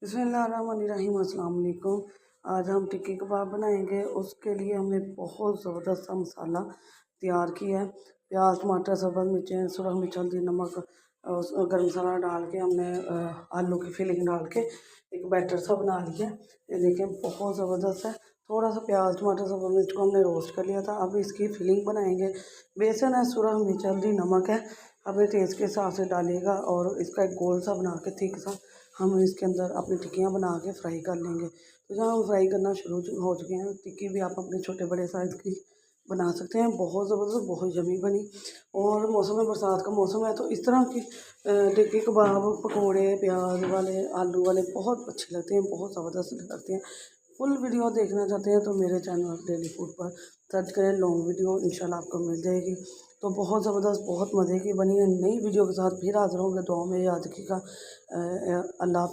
बिस्मिल्लाहिर्रहमानिर्रहीम अस्सलाम वालेकुम। आज हम टिक्की कबाब बनाएंगे। उसके लिए हमने बहुत ज़बरदस्त सा मसाला तैयार किया है। प्याज, टमाटर, सब्ज़ मिर्चें, सुरख मिर्च, हल्दी, नमक, गर्म मसाला डाल के हमने आलू की फिलिंग डाल के एक बैटर सा बना लिया। ये देखें बहुत ज़बरदस्त है। थोड़ा सा प्याज, टमाटर, सब्ज़ मिर्च को हमने रोस्ट कर लिया था। अब इसकी फिलिंग बनाएंगे। बेसन है, सुरख मिर्च, हल्दी, नमक है। अपने टेस्ट के हिसाब से डालिएगा और इसका एक गोल सा बना के थिक सा हम इसके अंदर अपनी टिक्कियाँ बना के फ्राई कर लेंगे। तो जब हम फ्राई करना शुरू हो चुके हैं, टिक्की भी आप अपने छोटे बड़े साइज़ की बना सकते हैं। बहुत ज़बरदस्त, बहुत यम्मी बनी। और मौसम में, बरसात का मौसम है, तो इस तरह की टिक्की कबाब, पकोड़े, प्याज वाले, आलू वाले बहुत अच्छे लगते हैं, बहुत ज़बरदस्त लगते हैं। फुल वीडियो देखना चाहते हैं तो मेरे चैनल डेली फूड पर सर्च करें, लॉन्ग वीडियो इंशाल्लाह आपको मिल जाएगी। तो बहुत ज़बरदस्त, बहुत मज़े की बनी है। नई वीडियो के साथ फिर हाज़िर होंगे। दुआ में याद रखिएगा। अल्लाह।